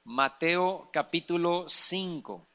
Mateo capítulo 5.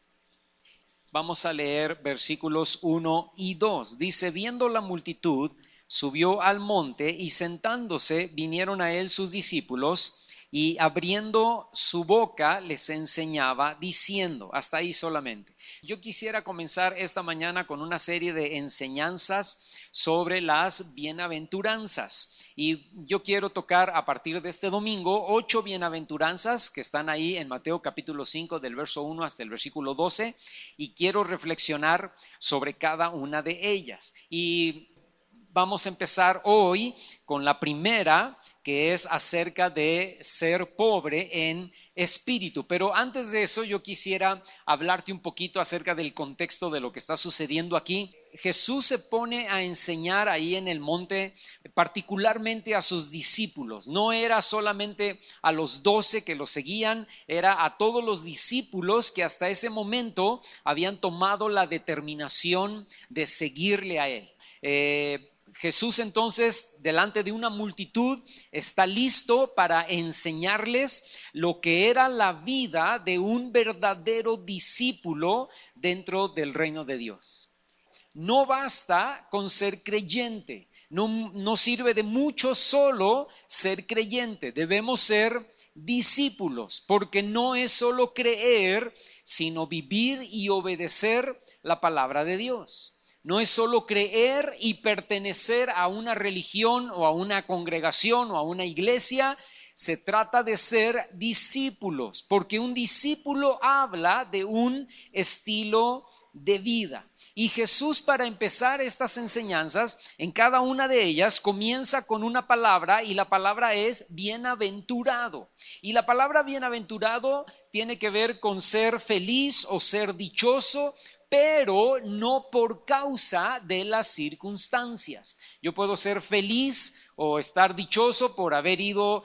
Vamos a leer versículos 1 y 2. Dice: viendo la multitud, subió al monte y sentándose vinieron a él sus discípulos y abriendo su boca les enseñaba diciendo, hasta ahí solamente. Yo quisiera comenzar esta mañana con una serie de enseñanzas sobre las bienaventuranzas. Y yo quiero tocar a partir de este domingo 8 bienaventuranzas que están ahí en Mateo capítulo 5 del verso 1 hasta el versículo 12, y quiero reflexionar sobre cada una de ellas. Y vamos a empezar hoy con la primera, que es acerca de ser pobre en espíritu. Pero antes de eso yo quisiera hablarte un poquito acerca del contexto de lo que está sucediendo aquí. Jesús se pone a enseñar ahí en el monte, particularmente a sus discípulos. No era solamente a los 12 que lo seguían, era a todos los discípulos que hasta ese momento habían tomado la determinación de seguirle a él. Jesús entonces, delante de una multitud, está listo para enseñarles lo que era la vida de un verdadero discípulo dentro del reino de Dios. No basta con ser creyente, no sirve de mucho solo ser creyente, debemos ser discípulos, porque no es solo creer, sino vivir y obedecer la palabra de Dios. No es solo creer y pertenecer a una religión o a una congregación o a una iglesia. Se trata de ser discípulos, porque un discípulo habla de un estilo de vida. Y Jesús, para empezar estas enseñanzas, en cada una de ellas comienza con una palabra, y la palabra es bienaventurado. Y la palabra bienaventurado tiene que ver con ser feliz o ser dichoso, pero no por causa de las circunstancias. Yo puedo ser feliz o estar dichoso por haber ido,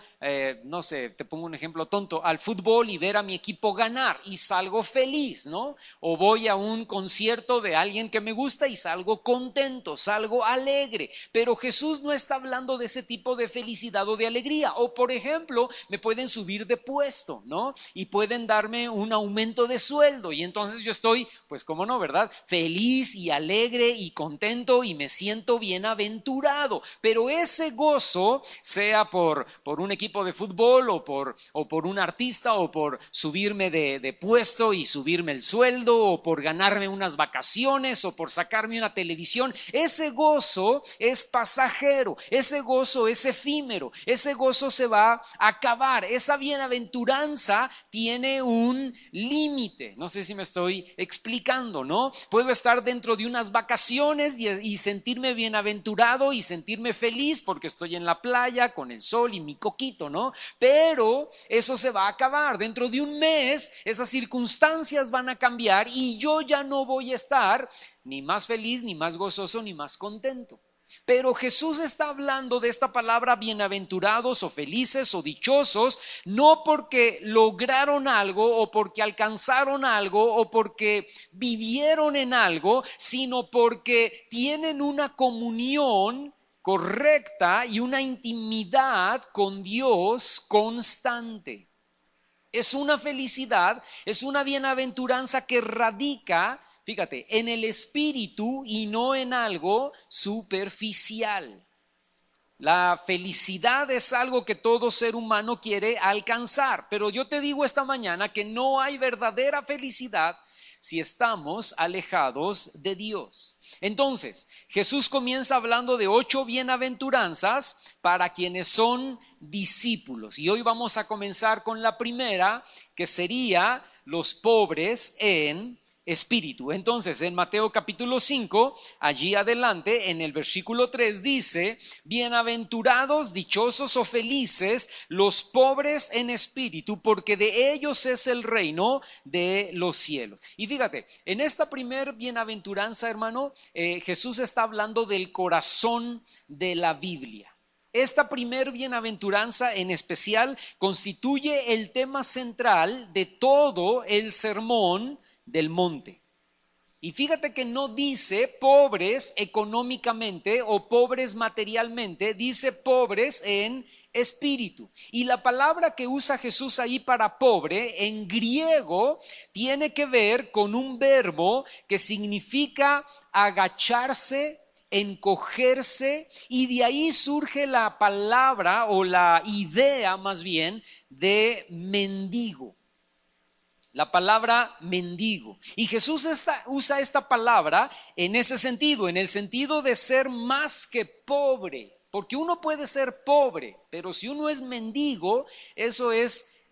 no sé, te pongo un ejemplo tonto, al fútbol y ver a mi equipo ganar y salgo feliz, ¿no? O voy a un concierto de alguien que me gusta y salgo contento, salgo alegre. Pero Jesús no está hablando de ese tipo de felicidad o de alegría. O por ejemplo, me pueden subir de puesto, ¿no? Y pueden darme un aumento de sueldo y entonces yo estoy, pues cómo no, ¿verdad? Feliz y alegre y contento y me siento bienaventurado. Pero ese gozo, sea por un equipo de fútbol o por un artista, o por subirme de puesto y subirme el sueldo, o por ganarme unas vacaciones, o por sacarme una televisión, ese gozo es pasajero, ese gozo es efímero, ese gozo se va a acabar. Esa bienaventuranza tiene un límite. No sé si me estoy explicando, ¿no? Puedo estar dentro de unas vacaciones y sentirme bienaventurado y sentirme feliz porque estoy en la playa con el sol y mi coquito, ¿no? Pero eso se va a acabar. Dentro de un mes esas circunstancias van a cambiar y yo ya no voy a estar ni más feliz, ni más gozoso, ni más contento. Pero Jesús está hablando de esta palabra bienaventurados o felices o dichosos, no porque lograron algo o porque alcanzaron algo o porque vivieron en algo, sino porque tienen una comunión correcta y una intimidad con Dios constante. Es una felicidad, es una bienaventuranza que radica, fíjate, en el espíritu y no en algo superficial. La felicidad es algo que todo ser humano quiere alcanzar, pero yo te digo esta mañana que no hay verdadera felicidad si estamos alejados de Dios. Entonces, Jesús comienza hablando de 8 bienaventuranzas para quienes son discípulos. Y hoy vamos a comenzar con la primera, que sería los pobres en espíritu. Entonces, en Mateo capítulo 5, allí adelante, en el versículo 3 dice: bienaventurados, dichosos o felices los pobres en espíritu, porque de ellos es el reino de los cielos. Y fíjate, en esta primer bienaventuranza, hermano, Jesús está hablando del corazón de la Biblia. Esta primer bienaventuranza en especial constituye el tema central de todo el sermón del monte. Y fíjate que no dice pobres económicamente o pobres materialmente, dice pobres en espíritu. Y la palabra que usa Jesús ahí para pobre en griego tiene que ver con un verbo que significa agacharse, encogerse, y de ahí surge la palabra o la idea más bien de mendigo. La palabra mendigo. Y Jesús usa esta palabra en ese sentido, en el sentido de ser más que pobre. Porque uno puede ser pobre, pero si uno es mendigo, eso es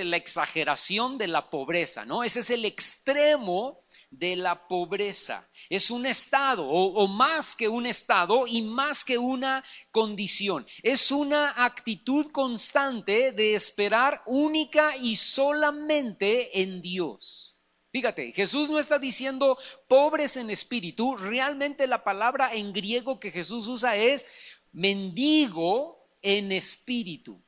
la exageración de la pobreza, ¿no? Ese es el extremo de la pobreza. Es un estado o más que un estado y más que una condición. Es una actitud constante de esperar única y solamente en Dios. Fíjate, Jesús no está diciendo pobres en espíritu. Realmente la palabra en griego que Jesús usa es mendigo en espíritu.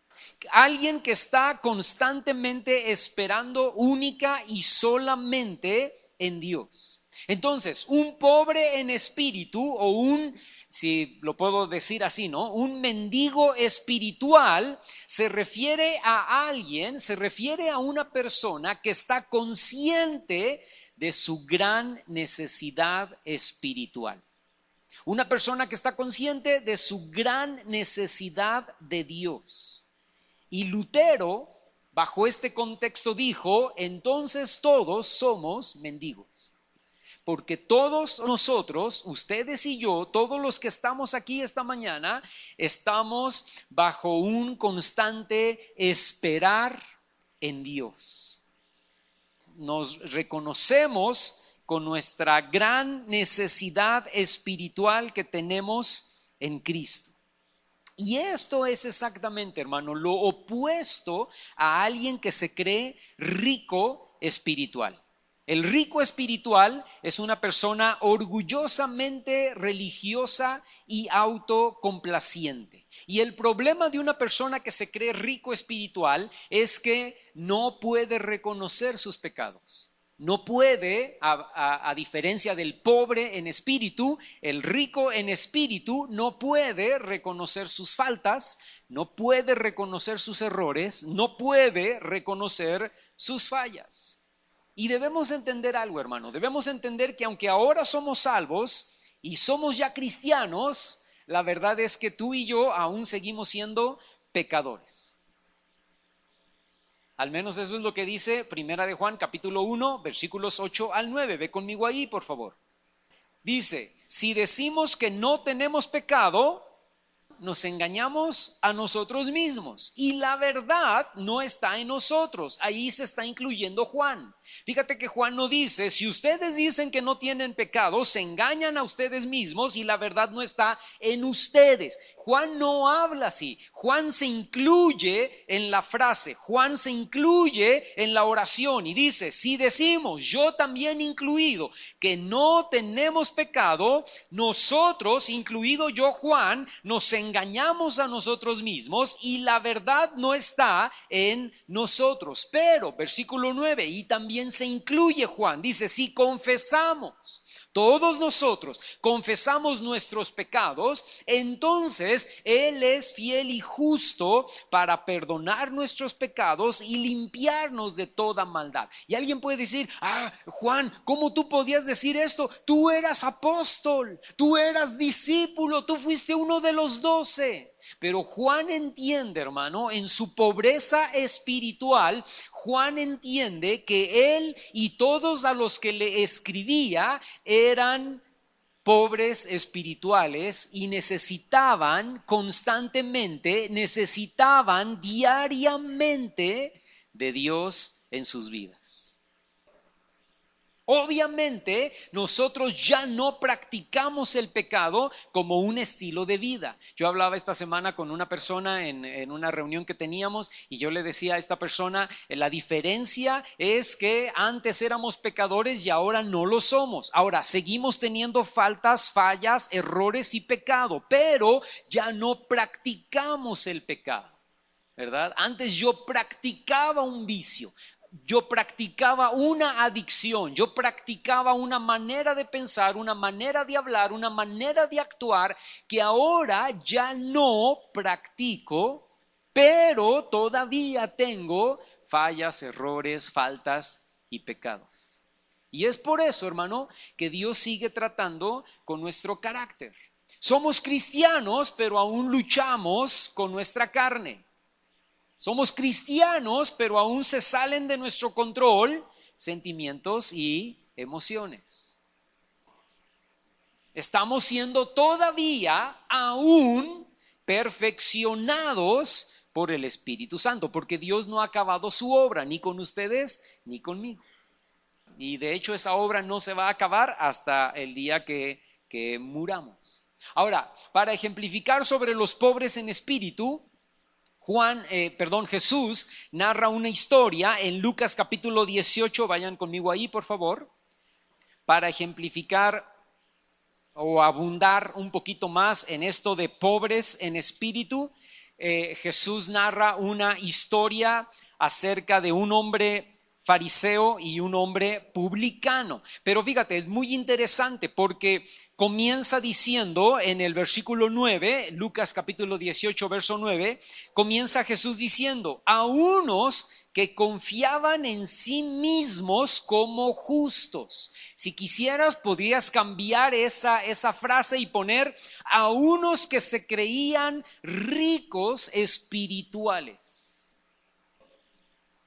Alguien que está constantemente esperando única y solamente en Dios. Entonces, un pobre en espíritu o si lo puedo decir así, ¿no? Un mendigo espiritual se refiere a alguien, se refiere a una persona que está consciente de su gran necesidad espiritual. Una persona que está consciente de su gran necesidad de Dios. Y Lutero, bajo este contexto, dijo: entonces todos somos mendigos. Porque todos nosotros, ustedes y yo, todos los que estamos aquí esta mañana, estamos bajo un constante esperar en Dios. Nos reconocemos con nuestra gran necesidad espiritual que tenemos en Cristo. Y esto es exactamente, hermano, lo opuesto a alguien que se cree rico espiritual. El rico espiritual es una persona orgullosamente religiosa y autocomplaciente. Y el problema de una persona que se cree rico espiritual es que no puede reconocer sus pecados. No puede, a diferencia del pobre en espíritu, el rico en espíritu no puede reconocer sus faltas, no puede reconocer sus errores, no puede reconocer sus fallas. Y debemos entender algo, hermano. Debemos entender que aunque ahora somos salvos y somos ya cristianos, la verdad es que tú y yo aún seguimos siendo pecadores. Al menos eso es lo que dice Primera de Juan, capítulo 1, versículos 8 al 9. Ve conmigo ahí, por favor. Dice: si decimos que no tenemos pecado, nos engañamos a nosotros mismos y la verdad no está en nosotros. Ahí se está incluyendo Juan. Fíjate que Juan no dice: si ustedes dicen que no tienen pecado, se engañan a ustedes mismos y la verdad no está en ustedes. Juan no habla así. Juan se incluye en la frase, Juan se incluye en la oración y dice: si decimos, yo también incluido, que no tenemos pecado, nosotros, incluido yo, Juan, nos engañamos a nosotros mismos y la verdad no está en nosotros. Pero, versículo 9, y también se incluye Juan, dice: si confesamos, todos nosotros confesamos nuestros pecados, entonces Él es fiel y justo para perdonar nuestros pecados y limpiarnos de toda maldad. Y alguien puede decir: Juan, ¿cómo tú podías decir esto? Tú eras apóstol, tú eras discípulo, tú fuiste uno de los 12. Pero Juan entiende, hermano, en su pobreza espiritual, Juan entiende que él y todos a los que le escribía eran pobres espirituales y necesitaban constantemente, necesitaban diariamente de Dios en sus vidas. Obviamente nosotros ya no practicamos el pecado como un estilo de vida. Yo hablaba esta semana con una persona en una reunión que teníamos y yo le decía a esta persona: la diferencia es que antes éramos pecadores y ahora no lo somos. Ahora seguimos teniendo faltas, fallas, errores y pecado, pero ya no practicamos el pecado, ¿verdad? Antes yo practicaba un vicio. yo practicaba una adicción, yo practicaba una manera de pensar, una manera de hablar, una manera de actuar que ahora ya no practico, pero todavía tengo fallas, errores, faltas y pecados. Y es por eso, hermano, que Dios sigue tratando con nuestro carácter. Somos cristianos, pero aún luchamos con nuestra carne. Somos cristianos, pero aún se salen de nuestro control sentimientos y emociones. Estamos siendo todavía aún perfeccionados por el Espíritu Santo, porque Dios no ha acabado su obra, ni con ustedes, ni conmigo. Y de hecho esa obra no se va a acabar hasta el día que muramos. Ahora, para ejemplificar sobre los pobres en espíritu, Jesús narra una historia en Lucas capítulo 18, vayan conmigo ahí por favor, para ejemplificar o abundar un poquito más en esto de pobres en espíritu. Jesús narra una historia acerca de un hombre fariseo y un hombre publicano. Pero fíjate, es muy interesante porque comienza diciendo en el versículo 9, Lucas capítulo 18, verso 9, comienza Jesús diciendo: a unos que confiaban en sí mismos como justos. Si quisieras, podrías cambiar esa frase y poner: a unos que se creían ricos espirituales.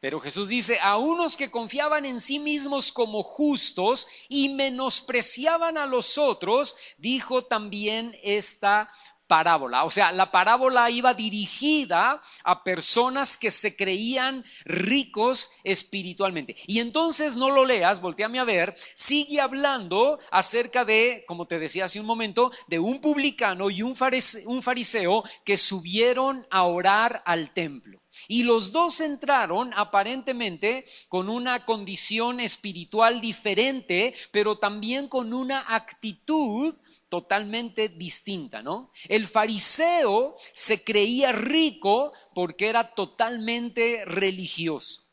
Pero Jesús dice: a unos que confiaban en sí mismos como justos y menospreciaban a los otros, dijo también esta parábola. O sea, la parábola iba dirigida a personas que se creían ricos espiritualmente. Y entonces no lo leas, voltéame a ver, sigue hablando acerca de, como te decía hace un momento, de un publicano y un fariseo que subieron a orar al templo. Y los dos entraron aparentemente con una condición espiritual diferente, pero también con una actitud totalmente distinta, ¿no? El fariseo se creía rico porque era totalmente religioso.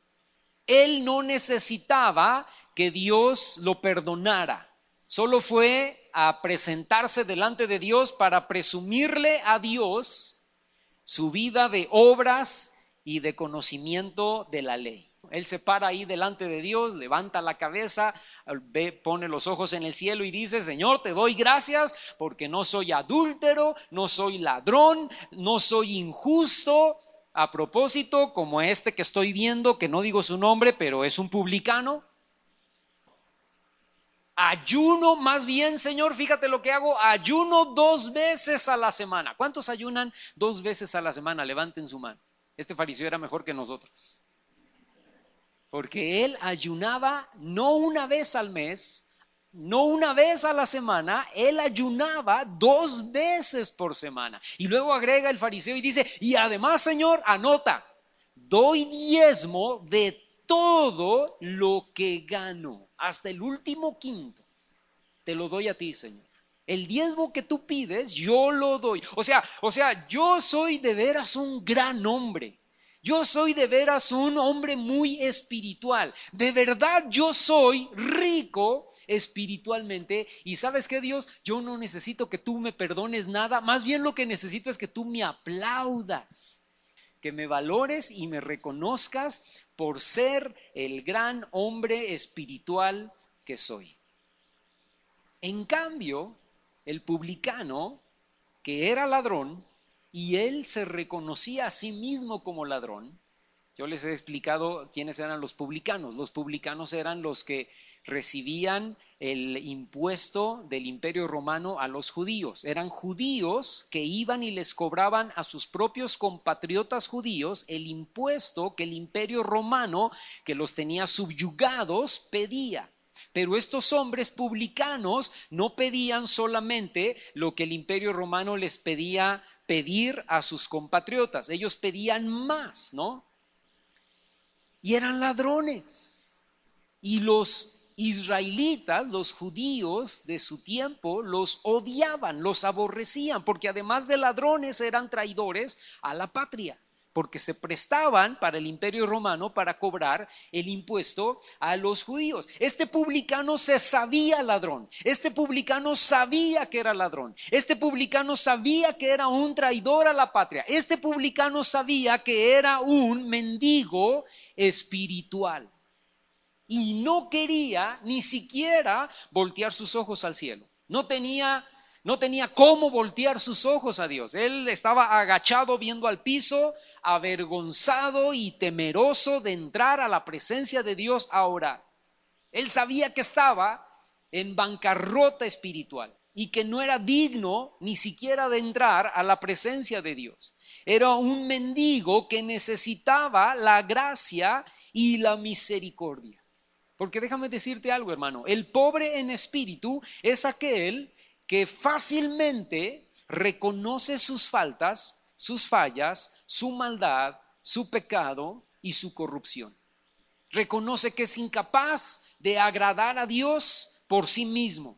Él no necesitaba que Dios lo perdonara. Solo fue a presentarse delante de Dios para presumirle a Dios su vida de obras y de conocimiento de la ley. Él se para ahí delante de Dios, levanta la cabeza, pone los ojos en el cielo y dice: Señor, te doy gracias porque no soy adúltero, no soy ladrón, no soy injusto. A propósito, como este que estoy viendo, que no digo su nombre, pero es un publicano. Ayuno, más bien, Señor, fíjate lo que hago: ayuno 2 veces a la semana. ¿Cuántos ayunan 2 veces a la semana? Levanten su mano. Este fariseo era mejor que nosotros, porque él ayunaba no una vez al mes, no una vez a la semana, él ayunaba 2 veces por semana. Y luego agrega el fariseo y dice: y además, Señor, anota, doy diezmo de todo lo que gano, hasta el último quinto, te lo doy a ti, Señor. El diezmo que tú pides, yo lo doy. O sea, yo soy de veras un gran hombre. Yo soy de veras un hombre muy espiritual. De verdad yo soy rico espiritualmente. Y ¿sabes qué, Dios? Yo no necesito que tú me perdones nada. Más bien lo que necesito es que tú me aplaudas, que me valores y me reconozcas por ser el gran hombre espiritual que soy. En cambio, el publicano, que era ladrón, y él se reconocía a sí mismo como ladrón. Yo les he explicado quiénes eran los publicanos. Los publicanos eran los que recibían el impuesto del Imperio Romano a los judíos. Eran judíos que iban y les cobraban a sus propios compatriotas judíos el impuesto que el Imperio Romano, que los tenía subyugados, pedía. Pero estos hombres publicanos no pedían solamente lo que el Imperio Romano les pedía pedir a sus compatriotas. Ellos pedían más, ¿no? Y eran ladrones. Y los israelitas, los judíos de su tiempo, los odiaban, los aborrecían, porque además de ladrones eran traidores a la patria. porque se prestaban para el Imperio Romano para cobrar el impuesto a los judíos. Este publicano se sabía ladrón, este publicano sabía que era ladrón, este publicano sabía que era un traidor a la patria, este publicano sabía que era un mendigo espiritual y no quería ni siquiera voltear sus ojos al cielo. No tenía cómo voltear sus ojos a Dios. Él estaba agachado viendo al piso, avergonzado y temeroso de entrar a la presencia de Dios a orar. Él sabía que estaba en bancarrota espiritual y que no era digno ni siquiera de entrar a la presencia de Dios. Era un mendigo que necesitaba la gracia y la misericordia. Porque déjame decirte algo, hermano, el pobre en espíritu es aquel que fácilmente reconoce sus faltas, sus fallas, su maldad, su pecado y su corrupción. Reconoce que es incapaz de agradar a Dios por sí mismo.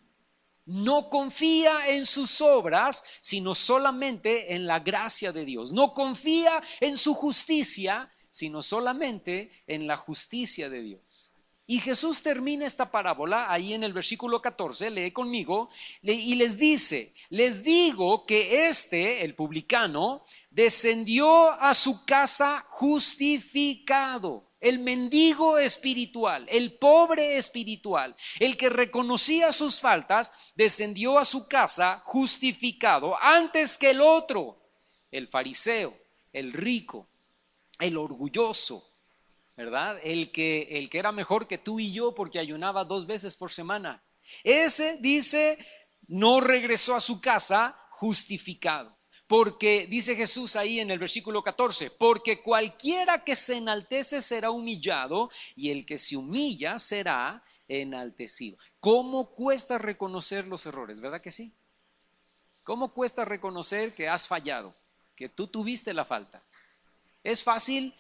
No confía en sus obras, sino solamente en la gracia de Dios. No confía en su justicia, sino solamente en la justicia de Dios. Y Jesús termina esta parábola ahí en el versículo 14, lee conmigo, y les dice: les digo que el publicano, descendió a su casa justificado. El mendigo espiritual, el pobre espiritual, el que reconocía sus faltas, descendió a su casa justificado antes que el otro, el fariseo, el rico, el orgulloso, ¿verdad? El que era mejor que tú y yo porque ayunaba 2 veces por semana. Ese, dice, no regresó a su casa justificado. Porque dice Jesús ahí en el versículo 14, porque cualquiera que se enaltece será humillado y el que se humilla será enaltecido. ¿Cómo cuesta reconocer los errores? ¿Verdad que sí? ¿Cómo cuesta reconocer que has fallado, que tú tuviste la falta? Es fácil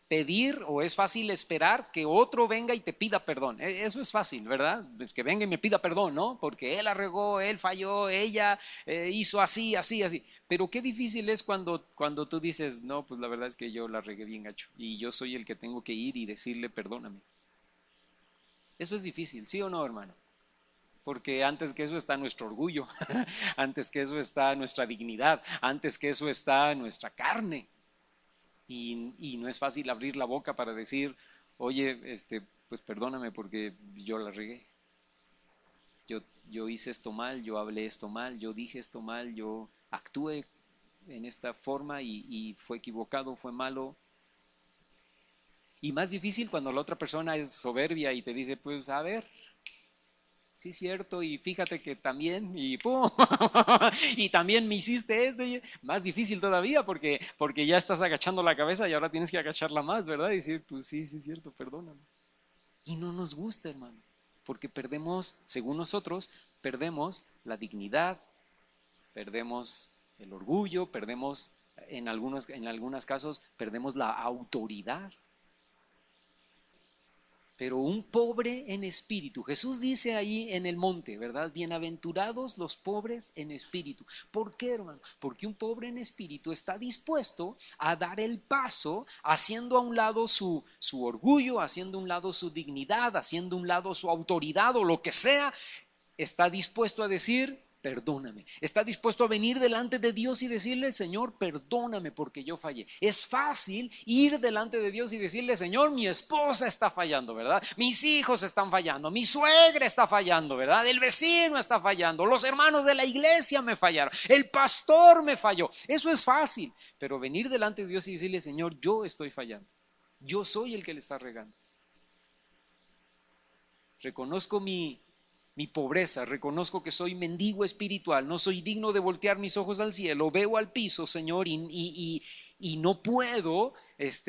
pedir o es fácil esperar que otro venga y te pida perdón. Eso es fácil, ¿verdad? Pues que venga y me pida perdón, ¿no? Porque él arregó, él falló, ella hizo así, así, así. Pero qué difícil es cuando tú dices: no, pues la verdad es que yo la regué bien gacho y yo soy el que tengo que ir y decirle perdóname. Eso es difícil, ¿sí o no, hermano? Porque antes que eso está nuestro orgullo, antes que eso está nuestra dignidad, antes que eso está nuestra carne. Y no es fácil abrir la boca para decir: oye, pues perdóname porque yo la regué. Yo hice esto mal, yo hablé esto mal, yo dije esto mal, yo actué en esta forma y fue equivocado, fue malo. Y más difícil cuando la otra persona es soberbia y te dice: pues a ver, sí es cierto, y fíjate que también, y ¡pum! Y también me hiciste esto. Más difícil todavía porque ya estás agachando la cabeza y ahora tienes que agacharla más, ¿verdad? Y decir: pues sí, sí es cierto, perdóname. Y no nos gusta, hermano, porque perdemos, según nosotros, perdemos la dignidad, perdemos el orgullo, perdemos, en algunos casos, perdemos la autoridad. Pero un pobre en espíritu, Jesús dice ahí en el monte, ¿verdad? Bienaventurados los pobres en espíritu. ¿Por qué, hermano? Porque un pobre en espíritu está dispuesto a dar el paso, haciendo a un lado su orgullo, haciendo a un lado su dignidad, haciendo a un lado su autoridad o lo que sea. Está dispuesto a decir: perdóname. Está dispuesto a venir delante de Dios y decirle: Señor, perdóname porque yo fallé. Es fácil ir delante de Dios y decirle: Señor, mi esposa está fallando, ¿verdad? Mis hijos están fallando, mi suegra está fallando, ¿verdad? El vecino está fallando, los hermanos de la iglesia me fallaron, el pastor me falló. Eso es fácil, pero venir delante de Dios y decirle: Señor, yo estoy fallando, yo soy el que le está regando. Reconozco mi pobreza, reconozco que soy mendigo espiritual, no soy digno de voltear mis ojos al cielo, veo al piso, Señor, y no puedo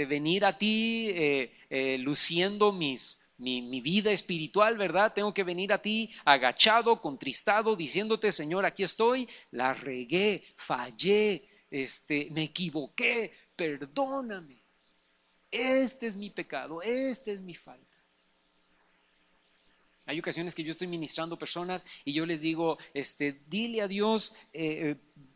venir a ti luciendo mi vida espiritual, ¿verdad? Tengo que venir a ti agachado, contristado, diciéndote: Señor, aquí estoy, la regué, fallé, me equivoqué, perdóname. Este es mi pecado, esta es mi falta. Hay ocasiones que yo estoy ministrando personas y yo les digo, dile a Dios,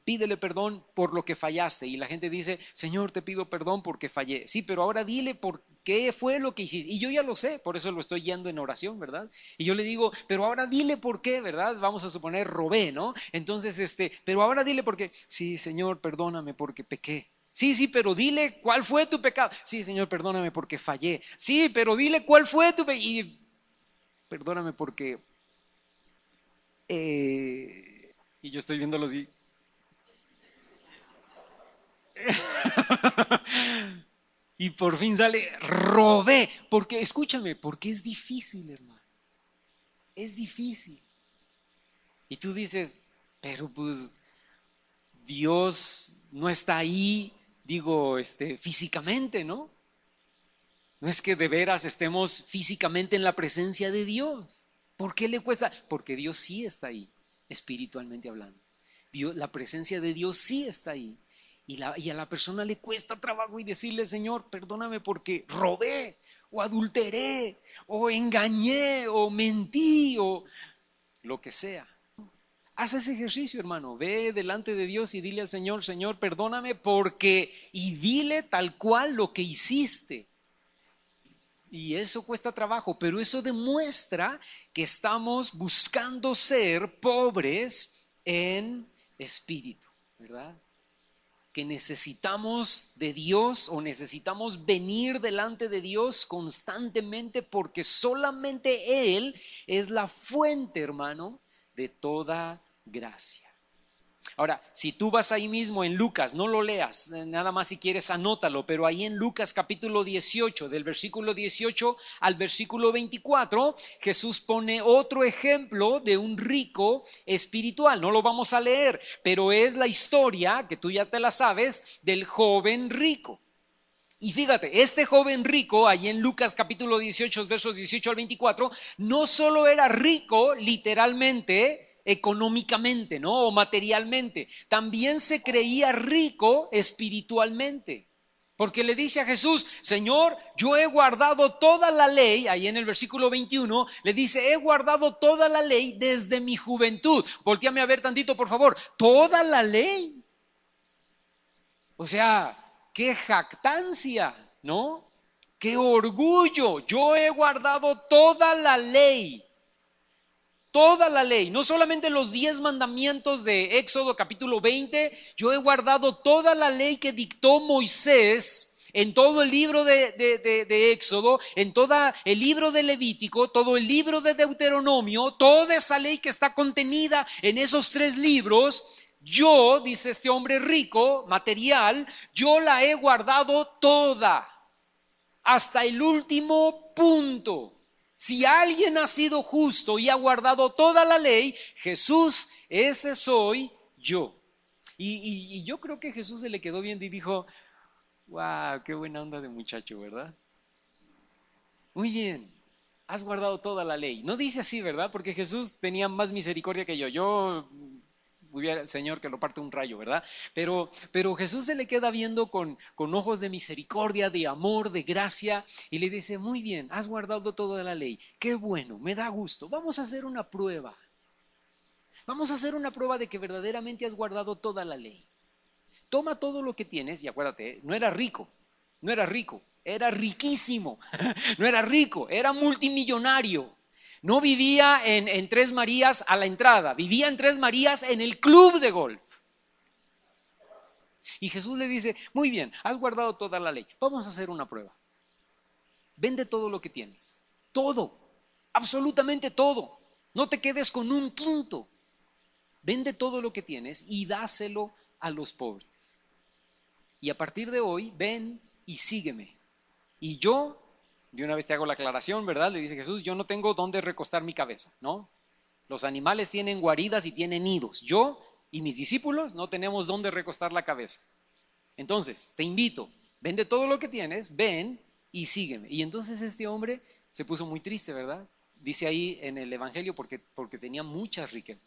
pídele perdón por lo que fallaste. Y la gente dice, Señor, te pido perdón porque fallé. Sí, pero ahora dile por qué fue lo que hiciste. Y yo ya lo sé, por eso lo estoy yendo en oración, ¿verdad? Y yo le digo, pero ahora dile por qué, ¿verdad? Vamos a suponer robé, ¿no? Entonces, pero ahora dile por qué. Sí, Señor, perdóname porque pequé. Sí, pero dile cuál fue tu pecado. Sí, Señor, perdóname porque fallé. Sí, pero dile cuál fue tu pecado. Y perdóname porque... y yo estoy viéndolo así. Y por fin sale, robé. Porque, escúchame, porque es difícil, hermano. Es difícil. Y tú dices, pero pues Dios no está ahí, digo, físicamente, ¿no? No es que de veras estemos físicamente en la presencia de Dios. ¿Por qué le cuesta? Porque Dios sí está ahí, espiritualmente hablando. Dios, la presencia de Dios sí está ahí. Y a la persona le cuesta trabajo y decirle, Señor, perdóname porque robé, o adulteré, o engañé, o mentí, o lo que sea. Haz ese ejercicio, hermano. Ve delante de Dios y dile al Señor, Señor, perdóname porque, y dile tal cual lo que hiciste. Y eso cuesta trabajo, pero eso demuestra que estamos buscando ser pobres en espíritu, ¿verdad? Que necesitamos de Dios o necesitamos venir delante de Dios constantemente porque solamente Él es la fuente, hermano, de toda gracia. Ahora, si tú vas ahí mismo en Lucas, no lo leas, nada más si quieres anótalo, pero ahí en Lucas capítulo 18, del versículo 18 al versículo 24, Jesús pone otro ejemplo de un rico espiritual. No lo vamos a leer, pero es la historia, que tú ya te la sabes, del joven rico. Y fíjate, este joven rico, ahí en Lucas capítulo 18, versos 18 al 24, no solo era rico literalmente, económicamente, ¿no? O materialmente, también se creía rico espiritualmente. Porque le dice a Jesús, Señor, yo he guardado toda la ley, ahí en el versículo 21, le dice, he guardado toda la ley desde mi juventud. Voltéame a ver tantito, por favor, toda la ley. O sea, qué jactancia, ¿no? Qué orgullo. Yo he guardado toda la ley. Toda la ley, no solamente los 10 mandamientos de Éxodo capítulo 20, yo he guardado toda la ley que dictó Moisés en todo el libro de Éxodo, en todo el libro de Levítico, todo el libro de Deuteronomio, toda esa ley que está contenida en esos 3 libros. Yo, dice este hombre rico, material, yo la he guardado toda, hasta el último punto. Si alguien ha sido justo y ha guardado toda la ley, Jesús, ese soy yo. Y yo creo que Jesús se le quedó viendo y dijo, wow, qué buena onda de muchacho, ¿verdad? Muy bien, has guardado toda la ley. No dice así, ¿verdad? Porque Jesús tenía más misericordia que yo. Yo hubiera, Señor, que lo parte un rayo, ¿verdad? Pero Jesús se le queda viendo con ojos de misericordia, de amor, de gracia, y le dice, muy bien, has guardado toda la ley. Qué bueno, me da gusto. Vamos a hacer una prueba. Vamos a hacer una prueba de que verdaderamente has guardado toda la ley. Toma todo lo que tienes y acuérdate, no era rico, no era rico, era riquísimo. No era rico, era multimillonario. No vivía en Tres Marías a la entrada, vivía en Tres Marías en el club de golf. Y Jesús le dice, muy bien, has guardado toda la ley, vamos a hacer una prueba. Vende todo lo que tienes, todo, absolutamente todo. No te quedes con un quinto. Vende todo lo que tienes y dáselo a los pobres. Y a partir de hoy, ven y sígueme. Y yo, de una vez te hago la aclaración, ¿verdad? Le dice Jesús, yo no tengo dónde recostar mi cabeza, ¿no? Los animales tienen guaridas y tienen nidos. Yo y mis discípulos no tenemos dónde recostar la cabeza. Entonces, te invito, vende todo lo que tienes, ven y sígueme. Y entonces este hombre se puso muy triste, ¿verdad? Dice ahí en el Evangelio porque tenía muchas riquezas.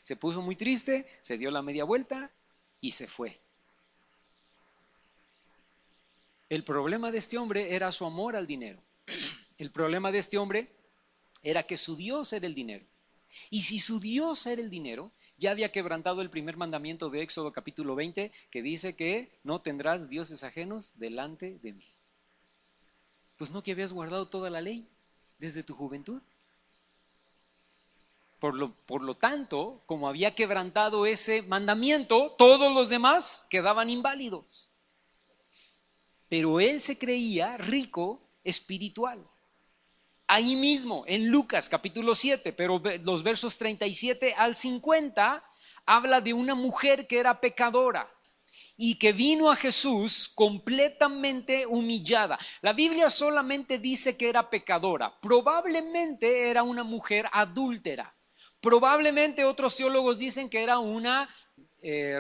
Se puso muy triste, se dio la media vuelta y se fue. El problema de este hombre era su amor al dinero. El problema de este hombre era que su Dios era el dinero. Y si su Dios era el dinero, ya había quebrantado el primer mandamiento de Éxodo capítulo 20, que dice que no tendrás dioses ajenos delante de mí. Pues no que habías guardado toda la ley desde tu juventud. Por lo tanto, como había quebrantado ese mandamiento, todos los demás quedaban inválidos. Pero él se creía rico espiritual. Ahí mismo, en Lucas capítulo 7, pero los versos 37 al 50, habla de una mujer que era pecadora y que vino a Jesús completamente humillada. La Biblia solamente dice que era pecadora. Probablemente era una mujer adúltera. Probablemente otros teólogos dicen que era una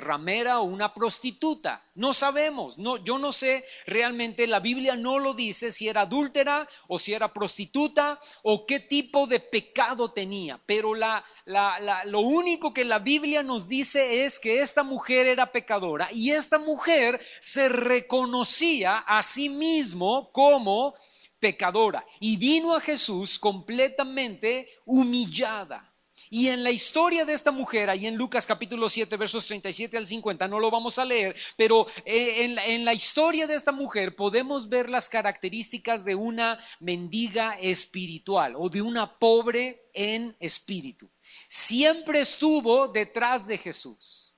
ramera o una prostituta. No sabemos, yo no sé realmente, la Biblia no lo dice si era adúltera o si era prostituta o qué tipo de pecado tenía, pero lo único que la Biblia nos dice es que esta mujer era pecadora y esta mujer se reconocía a sí mismo como pecadora y vino a Jesús completamente humillada. Y en la historia de esta mujer, ahí en Lucas capítulo 7, versos 37 al 50, no lo vamos a leer, pero en la historia de esta mujer podemos ver las características de una mendiga espiritual o de una pobre en espíritu. Siempre estuvo detrás de Jesús.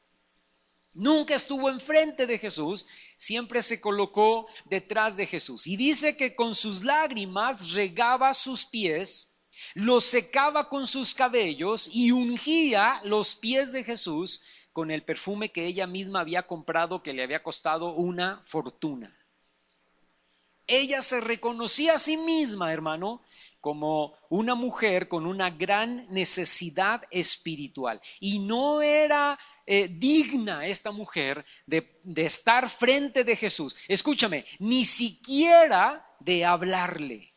Nunca estuvo enfrente de Jesús, siempre se colocó detrás de Jesús. Y dice que con sus lágrimas regaba sus pies, los secaba con sus cabellos y ungía los pies de Jesús con el perfume que ella misma había comprado, que le había costado una fortuna. Ella se reconocía a sí misma, hermano, como una mujer con una gran necesidad espiritual. Y no era digna esta mujer de estar frente de Jesús. Escúchame, ni siquiera de hablarle.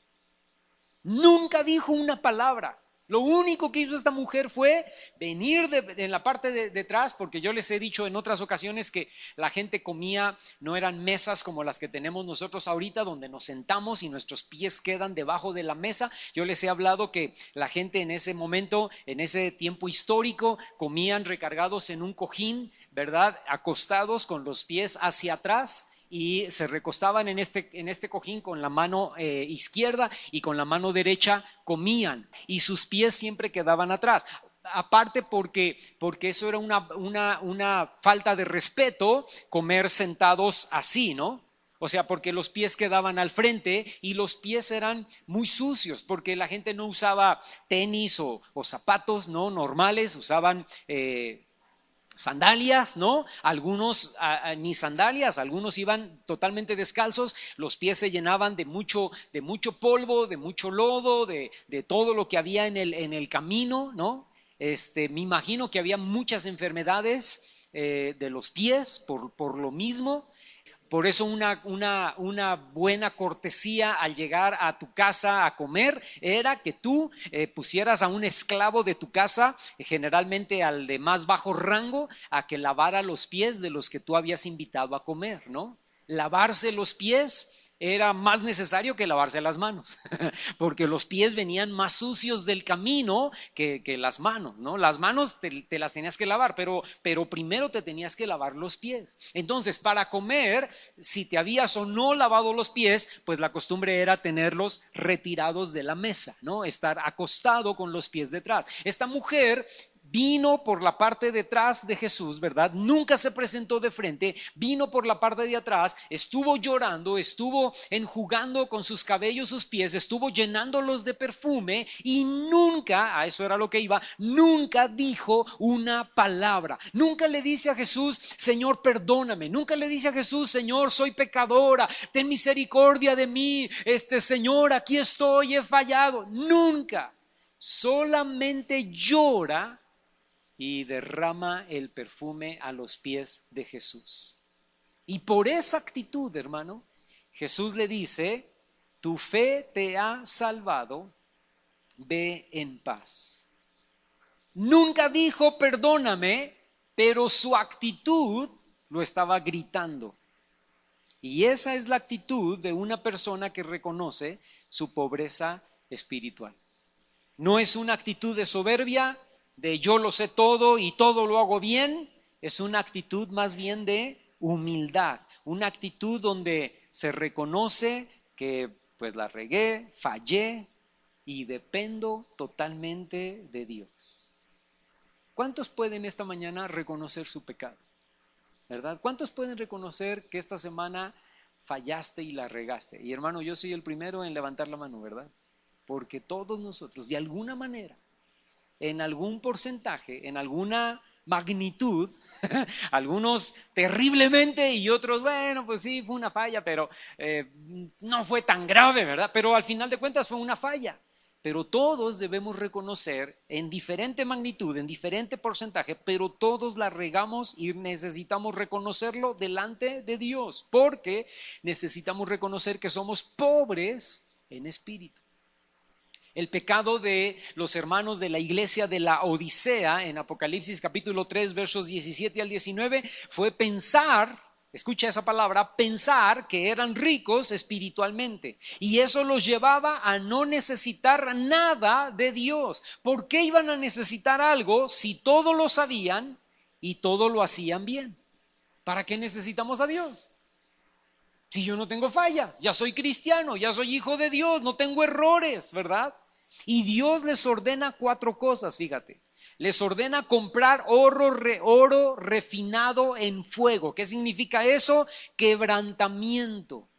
Nunca dijo una palabra. Lo único que hizo esta mujer fue venir en la parte de detrás, porque yo les he dicho en otras ocasiones que la gente comía, no eran mesas como las que tenemos nosotros ahorita, donde nos sentamos y nuestros pies quedan debajo de la mesa. Yo les he hablado que la gente en ese momento, en ese tiempo histórico, comían recargados en un cojín, ¿verdad? Acostados con los pies hacia atrás. Y se recostaban en este cojín con la mano izquierda y con la mano derecha comían y sus pies siempre quedaban atrás. Aparte porque eso era una falta de respeto comer sentados así, ¿no? O sea, porque los pies quedaban al frente y los pies eran muy sucios porque la gente no usaba tenis o zapatos, ¿no? Normales, usaban sandalias, ¿no? Algunos ni sandalias, algunos iban totalmente descalzos, los pies se llenaban de mucho polvo, de mucho lodo, de todo lo que había en el camino, ¿no? Me imagino que había muchas enfermedades de los pies por lo mismo. Por eso una buena cortesía al llegar a tu casa a comer era que tú pusieras a un esclavo de tu casa, generalmente al de más bajo rango, a que lavara los pies de los que tú habías invitado a comer, ¿no? Lavarse los pies era más necesario que lavarse las manos, porque los pies venían más sucios del camino que las manos, ¿no? Las manos te las tenías que lavar, pero primero te tenías que lavar los pies. Entonces, para comer, si te habías o no lavado los pies, pues la costumbre era tenerlos retirados de la mesa, ¿no? Estar acostado con los pies detrás. Esta mujer vino por la parte de atrás de Jesús, ¿verdad? Nunca se presentó de frente, vino por la parte de atrás, estuvo llorando, estuvo enjugando con sus cabellos sus pies, estuvo llenándolos de perfume y nunca, a eso era lo que iba, nunca dijo una palabra. Nunca le dice a Jesús, Señor, perdóname. Nunca le dice a Jesús, Señor, soy pecadora, ten misericordia de mí, Señor, aquí estoy, he fallado. Nunca. Solamente llora y derrama el perfume a los pies de Jesús. Y por esa actitud, hermano, Jesús le dice, tu fe te ha salvado, ve en paz. Nunca dijo perdóname, pero su actitud lo estaba gritando. Y esa es la actitud de una persona que reconoce su pobreza espiritual. No es una actitud de soberbia, de yo lo sé todo y todo lo hago bien. Es una actitud más bien de humildad, una actitud donde se reconoce que pues la regué, fallé y dependo totalmente de Dios. ¿Cuántos pueden esta mañana reconocer su pecado? ¿Verdad? ¿Cuántos pueden reconocer que esta semana fallaste y la regaste? Y hermano, yo soy el primero en levantar la mano, ¿verdad? Porque todos nosotros, de alguna manera, en algún porcentaje, en alguna magnitud, algunos terriblemente y otros, bueno, pues sí, fue una falla, pero no fue tan grave, ¿verdad? Pero al final de cuentas fue una falla. Pero todos debemos reconocer en diferente magnitud, en diferente porcentaje, pero todos la regamos y necesitamos reconocerlo delante de Dios, porque necesitamos reconocer que somos pobres en espíritu. El pecado de los hermanos de la iglesia de la Odisea en Apocalipsis capítulo 3 versos 17 al 19 fue pensar, escucha esa palabra, pensar que eran ricos espiritualmente, y eso los llevaba a no necesitar nada de Dios. ¿Por qué iban a necesitar algo si todo lo sabían y todo lo hacían bien? ¿Para qué necesitamos a Dios? Si yo no tengo fallas, ya soy cristiano, ya soy hijo de Dios, no tengo errores, ¿verdad? Y Dios les ordena 4 cosas, fíjate. Les ordena comprar oro refinado en fuego. ¿Qué significa eso? Quebrantamiento.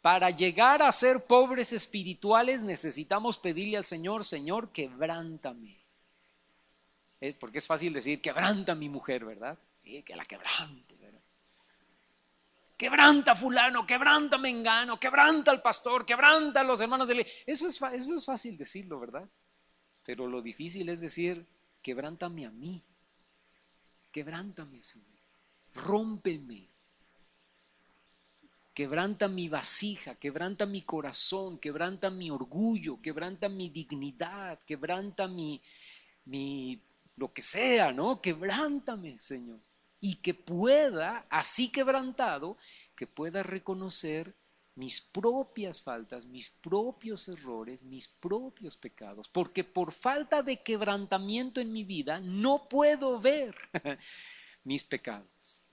Para llegar a ser pobres espirituales necesitamos pedirle al Señor, Señor, quebrántame. Porque es fácil decir, quebranta a mi mujer, ¿verdad? Sí, que la quebrante. Quebranta a fulano, quebranta a mengano, quebranta al pastor, quebranta a los hermanos de la iglesia. Eso es fácil decirlo, ¿verdad? Pero lo difícil es decir, quebrántame a mí. Quebrántame, Señor. Rómpeme. Quebranta mi vasija, quebranta mi corazón, quebranta mi orgullo, quebranta mi dignidad, quebranta mi lo que sea, ¿no? Quebrántame, Señor. Y que pueda, así quebrantado, que pueda reconocer mis propias faltas, mis propios errores, mis propios pecados. Porque por falta de quebrantamiento en mi vida no puedo ver mis pecados.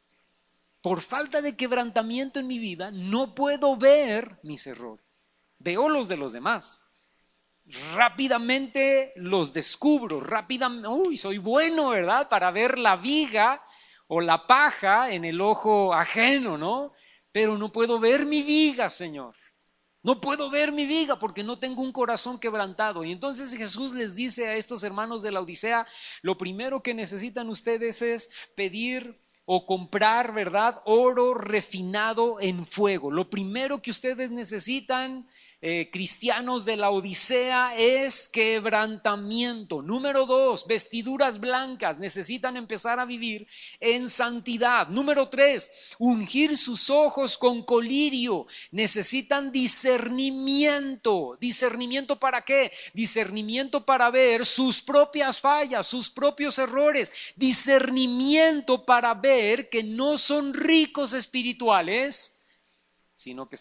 Por falta de quebrantamiento en mi vida no puedo ver mis errores. Veo los de los demás. Rápidamente los descubro, rápidamente, uy, soy bueno, ¿verdad? Para ver la viga o la paja en el ojo ajeno, ¿no? Pero no puedo ver mi viga, Señor. No puedo ver mi viga porque no tengo un corazón quebrantado. Y entonces Jesús les dice a estos hermanos de la Odisea, lo primero que necesitan ustedes es pedir o comprar, ¿verdad? Oro refinado en fuego. Lo primero que ustedes necesitan, cristianos de la Odisea, es quebrantamiento. Número 2, vestiduras blancas. Necesitan empezar a vivir en santidad. Número 3, ungir sus ojos con colirio. Necesitan discernimiento. ¿Discernimiento para qué? Discernimiento para ver sus propias fallas, sus propios errores. Discernimiento para ver que no son ricos espirituales, sino que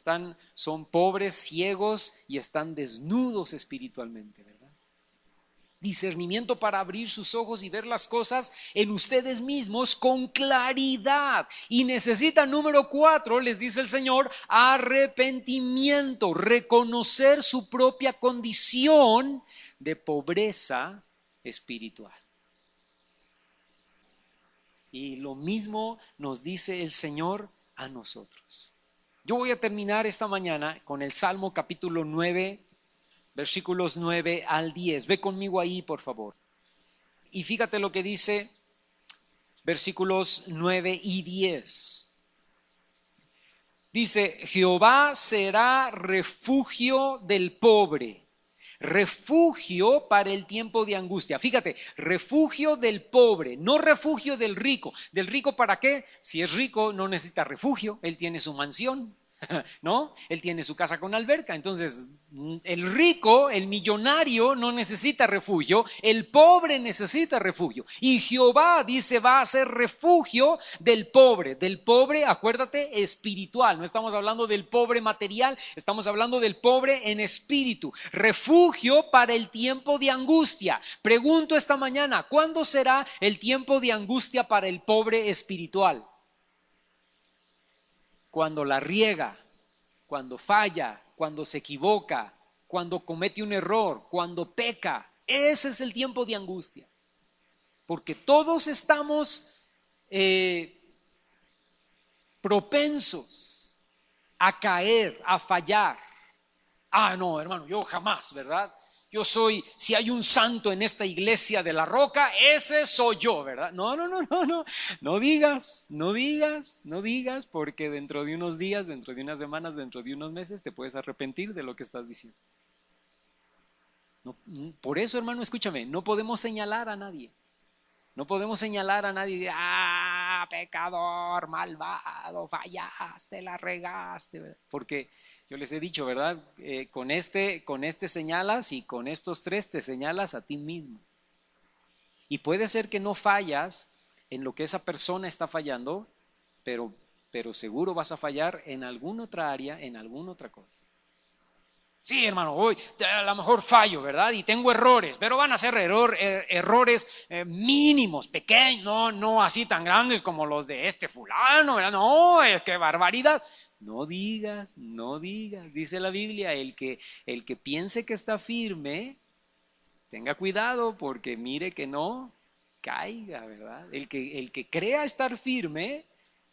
son pobres, ciegos y están desnudos espiritualmente, ¿verdad? Discernimiento para abrir sus ojos y ver las cosas en ustedes mismos con claridad. Y necesitan, número 4, les dice el Señor, arrepentimiento, reconocer su propia condición de pobreza espiritual. Y lo mismo nos dice el Señor a nosotros. Yo voy a terminar esta mañana con el Salmo capítulo 9, versículos 9 al 10. Ve conmigo ahí, por favor. Y fíjate lo que dice versículos 9 y 10. Dice, Jehová será refugio del pobre, refugio para el tiempo de angustia. Fíjate, refugio del pobre, no refugio del rico. ¿Del rico para qué? Si es rico no necesita refugio, él tiene su mansión. ¿no? Él tiene su casa con alberca. Entonces, el rico, el millonario no necesita refugio, el pobre necesita refugio. Y Jehová dice, va a ser refugio del pobre, acuérdate, espiritual. No estamos hablando del pobre material, estamos hablando del pobre en espíritu. Refugio para el tiempo de angustia. Pregunto esta mañana, ¿cuándo será el tiempo de angustia para el pobre espiritual? Cuando la riega, cuando falla, cuando se equivoca, cuando comete un error, cuando peca. Ese es el tiempo de angustia. Porque todos estamos propensos a caer, a fallar. Ah, no, hermano, yo jamás, ¿verdad? Yo soy, si hay un santo en esta iglesia de la Roca, ese soy yo, ¿verdad? No, no digas, porque dentro de unos días, dentro de unas semanas, dentro de unos meses, te puedes arrepentir de lo que estás diciendo. No, por eso, hermano, escúchame, no podemos señalar a nadie. No podemos señalar a nadie, pecador, malvado, fallaste, la regaste, ¿verdad? Porque yo les he dicho, ¿verdad? Con este señalas y con estos tres te señalas a ti mismo. Y puede ser que no fallas en lo que esa persona está fallando, pero seguro vas a fallar en alguna otra área, en alguna otra cosa. Sí, hermano, hoy a lo mejor fallo, ¿verdad? Y tengo errores, pero van a ser errores mínimos, pequeños, no así tan grandes como los de este fulano, ¿verdad? No, qué barbaridad. No digas, dice la Biblia, el que piense que está firme, tenga cuidado porque mire que no caiga, ¿verdad? El que crea estar firme,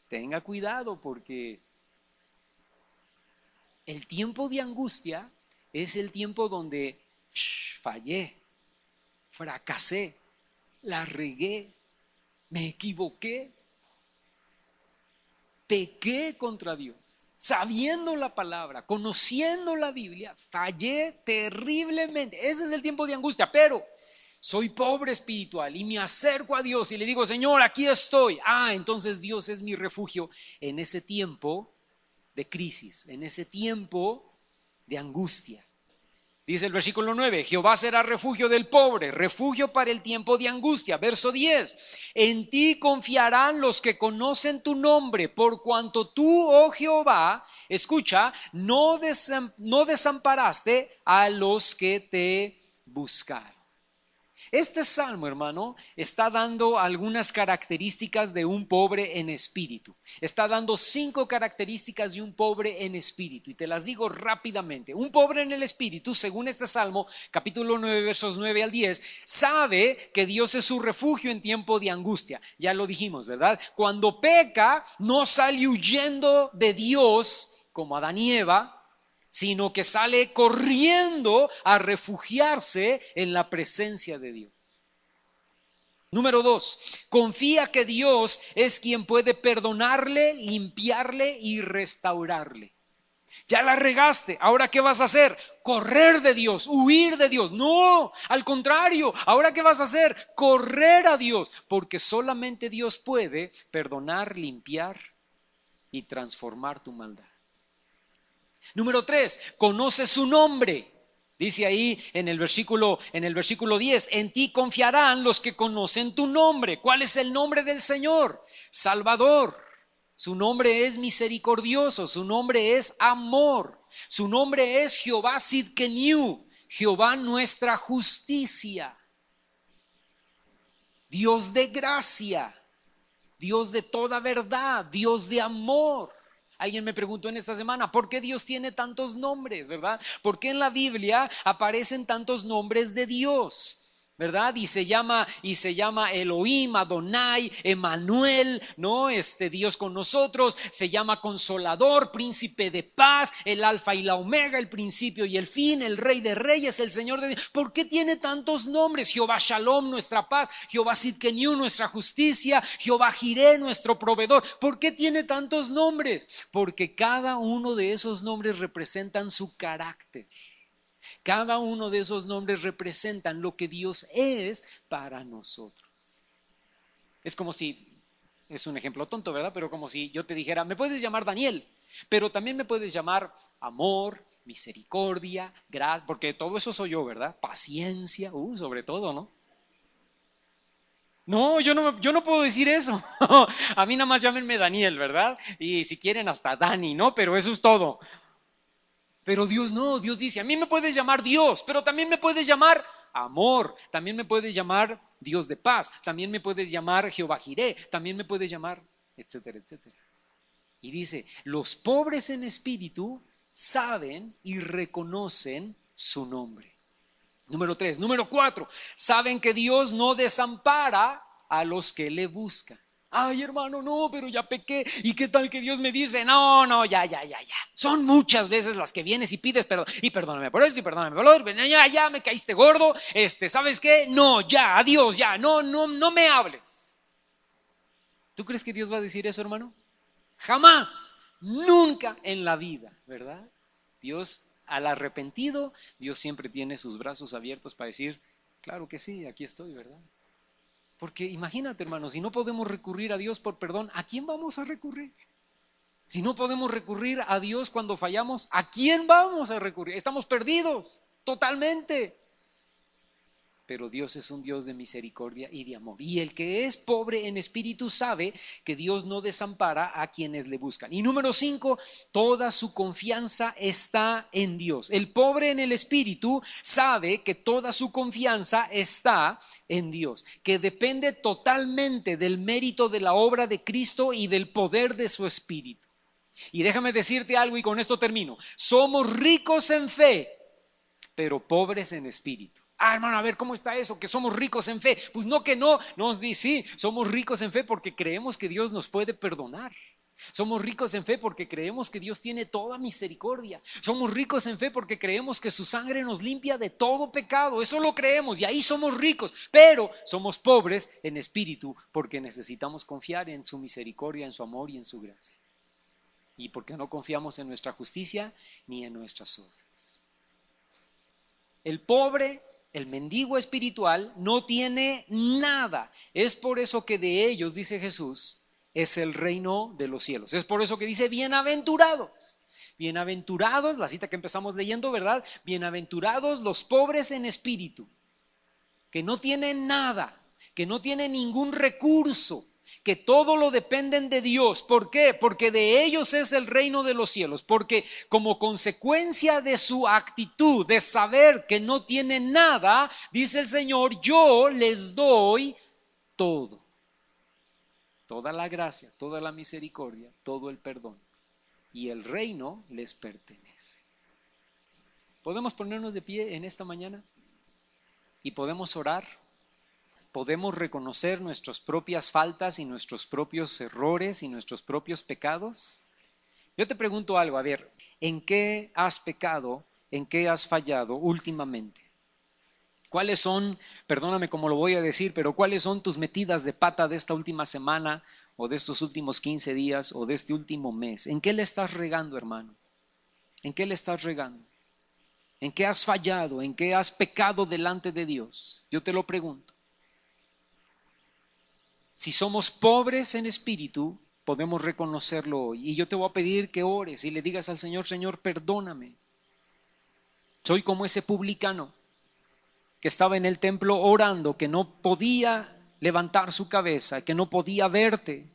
tenga cuidado porque el tiempo de angustia es el tiempo donde fallé, fracasé, la regué, me equivoqué, pequé contra Dios, sabiendo la palabra, conociendo la Biblia, fallé terriblemente. Ese es el tiempo de angustia, pero soy pobre espiritual y me acerco a Dios y le digo, Señor, aquí estoy. Entonces Dios es mi refugio en ese tiempo de crisis, en ese tiempo de angustia. Dice el versículo 9, Jehová será refugio del pobre, refugio para el tiempo de angustia. Verso 10, en ti confiarán los que conocen tu nombre, por cuanto tú, oh Jehová, escucha, no desamparaste a los que te buscaron. Este salmo, hermano, está dando algunas características de un pobre en espíritu. Está dando 5 características de un pobre en espíritu y te las digo rápidamente. Un pobre en el espíritu, según este salmo, capítulo 9, versos 9 al 10, sabe que Dios es su refugio en tiempo de angustia. Ya lo dijimos, ¿verdad? Cuando peca, no sale huyendo de Dios como Adán y Eva, sino que sale corriendo a refugiarse en la presencia de Dios. Número 2, confía que Dios es quien puede perdonarle, limpiarle y restaurarle. Ya la regaste, ¿ahora qué vas a hacer? Correr de Dios, huir de Dios. No, al contrario, ¿ahora qué vas a hacer? Correr a Dios, porque solamente Dios puede perdonar, limpiar y transformar tu maldad. Número 3, conoce su nombre. Dice ahí en el versículo 10, en ti confiarán los que conocen tu nombre. ¿Cuál es el nombre del Señor? Salvador. Su nombre es misericordioso, su nombre es amor. Su nombre es Jehová Sidkenu, Jehová nuestra justicia. Dios de gracia, Dios de toda verdad, Dios de amor. Alguien me preguntó en esta semana, ¿por qué Dios tiene tantos nombres, verdad? ¿Por qué en la Biblia aparecen tantos nombres de Dios? ¿Verdad? Y se llama Elohim, Adonai, Emmanuel, ¿no? Dios con nosotros, se llama Consolador, Príncipe de Paz, el Alfa y la Omega, el principio y el fin, el Rey de Reyes, el Señor de Dios. ¿Por qué tiene tantos nombres? Jehová Shalom, nuestra paz, Jehová Sidkenu, nuestra justicia, Jehová Jireh, nuestro proveedor. ¿Por qué tiene tantos nombres? Porque cada uno de esos nombres representan su carácter. Cada uno de esos nombres representan lo que Dios es para nosotros. Es como si es un ejemplo tonto, ¿verdad? Pero como si yo te dijera, me puedes llamar Daniel, pero también me puedes llamar amor, misericordia, gracia, porque todo eso soy yo, ¿verdad? Paciencia, sobre todo, ¿no? No, yo no puedo decir eso. A mí nada más llámenme Daniel, ¿verdad? Y si quieren hasta Dani, ¿no? Pero eso es todo. Pero Dios no, Dios dice, a mí me puedes llamar Dios, pero también me puedes llamar amor, también me puedes llamar Dios de paz, también me puedes llamar Jehová Jireh, también me puedes llamar, etcétera, etcétera. Y dice, los pobres en espíritu saben y reconocen su nombre. Número 3. Número 4, saben que Dios no desampara a los que le buscan. Ay, hermano, no, pero ya pequé. ¿Y qué tal que Dios me dice? No, ya. Son muchas veces las que vienes y pides perdón. Y perdóname por esto, y perdóname por lo otro. Ya me caíste gordo. ¿Sabes qué? No, ya, adiós, ya. No me hables. ¿Tú crees que Dios va a decir eso, hermano? Jamás, nunca en la vida, ¿verdad? Dios, al arrepentido, Dios siempre tiene sus brazos abiertos para decir, claro que sí, aquí estoy, ¿verdad? Porque imagínate, hermano, si no podemos recurrir a Dios por perdón, ¿a quién vamos a recurrir? Si no podemos recurrir a Dios cuando fallamos, ¿a quién vamos a recurrir? Estamos perdidos totalmente. Pero Dios es un Dios de misericordia y de amor. Y el que es pobre en espíritu sabe que Dios no desampara a quienes le buscan. Y número 5, toda su confianza está en Dios. El pobre en el espíritu sabe que toda su confianza está en Dios, que depende totalmente del mérito de la obra de Cristo y del poder de su espíritu. Y déjame decirte algo y con esto termino. Somos ricos en fe, pero pobres en espíritu. Hermano, a ver, ¿cómo está eso? Que somos ricos en fe. Pues no, que no. Nos dice, sí, somos ricos en fe porque creemos que Dios nos puede perdonar. Somos ricos en fe porque creemos que Dios tiene toda misericordia. Somos ricos en fe porque creemos que su sangre nos limpia de todo pecado. Eso lo creemos y ahí somos ricos. Pero somos pobres en espíritu porque necesitamos confiar en su misericordia, en su amor y en su gracia. Y porque no confiamos en nuestra justicia ni en nuestras obras. El pobre, el mendigo espiritual, no tiene nada. Es por eso que de ellos, dice Jesús, es el reino de los cielos. Es por eso que dice bienaventurados. Bienaventurados, la cita que empezamos leyendo, ¿verdad? Bienaventurados los pobres en espíritu, que no tienen nada, que no tienen ningún recurso, que todo lo dependen de Dios. ¿Por qué? Porque de ellos es el reino de los cielos. Porque como consecuencia de su actitud de saber que no tienen nada, dice el Señor, yo les doy todo. Toda la gracia, toda la misericordia, todo el perdón. Y el reino les pertenece. ¿Podemos ponernos de pie en esta mañana? Y podemos orar. Podemos reconocer nuestras propias faltas y nuestros propios errores y nuestros propios pecados. Yo te pregunto algo, a ver, ¿en qué has pecado? ¿En qué has fallado últimamente? ¿Cuáles son, perdóname como lo voy a decir, pero cuáles son tus metidas de pata de esta última semana o de estos últimos 15 días o de este último mes? ¿En qué le estás regando, hermano? ¿En qué le estás regando? ¿En qué has fallado? ¿En qué has pecado delante de Dios? Yo te lo pregunto. Si somos pobres en espíritu, podemos reconocerlo hoy. Y yo te voy a pedir que ores y le digas al Señor, Señor, perdóname. Soy como ese publicano que estaba en el templo orando, que no podía levantar su cabeza, que no podía verte,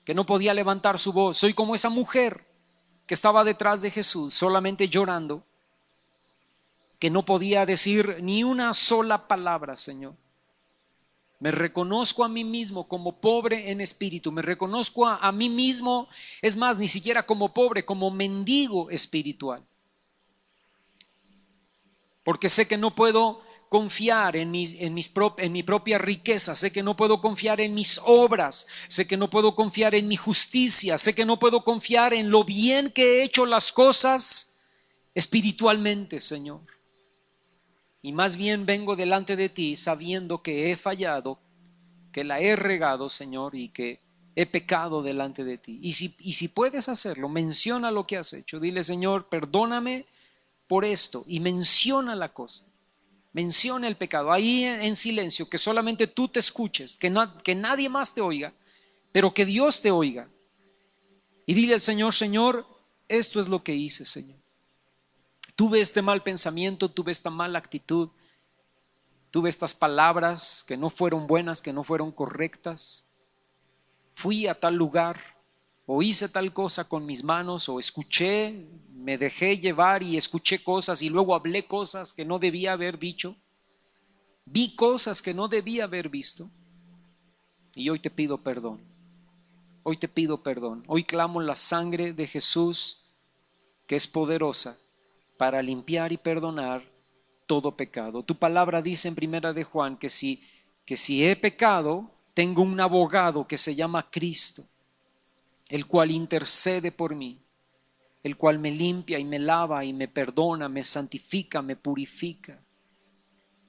que no podía levantar su voz. Soy como esa mujer que estaba detrás de Jesús, solamente llorando, que no podía decir ni una sola palabra, Señor. Me reconozco a mí mismo como pobre en espíritu. Me reconozco a mí mismo, es más, ni siquiera como pobre, como mendigo espiritual. Porque sé que no puedo confiar en mi propia riqueza. Sé que no puedo confiar en mis obras. Sé que no puedo confiar en mi justicia. Sé que no puedo confiar en lo bien que he hecho las cosas espiritualmente, Señor. Y más bien vengo delante de ti sabiendo que he fallado, que la he regado, Señor, y que he pecado delante de ti. Y si puedes hacerlo, menciona lo que has hecho. Dile, Señor, perdóname por esto. Y menciona la cosa. Menciona el pecado. Ahí en silencio, que solamente tú te escuches, que nadie más te oiga. pero que Dios te oiga. Y dile al Señor, Señor, esto es lo que hice, Señor. Tuve este mal pensamiento, tuve esta mala actitud, tuve estas palabras que no fueron buenas, que no fueron correctas. Fui a tal lugar o hice tal cosa con mis manos o escuché, me dejé llevar y escuché cosas y luego hablé cosas que no debía haber dicho. Vi cosas que no debía haber visto y hoy te pido perdón. Hoy te pido perdón. Hoy clamo la sangre de Jesús, que es poderosa para limpiar y perdonar todo pecado. Tu palabra dice en primera de Juan que si he pecado, tengo un abogado que se llama Cristo, el cual intercede por mí, el cual me limpia y me lava y me perdona, me santifica, me purifica.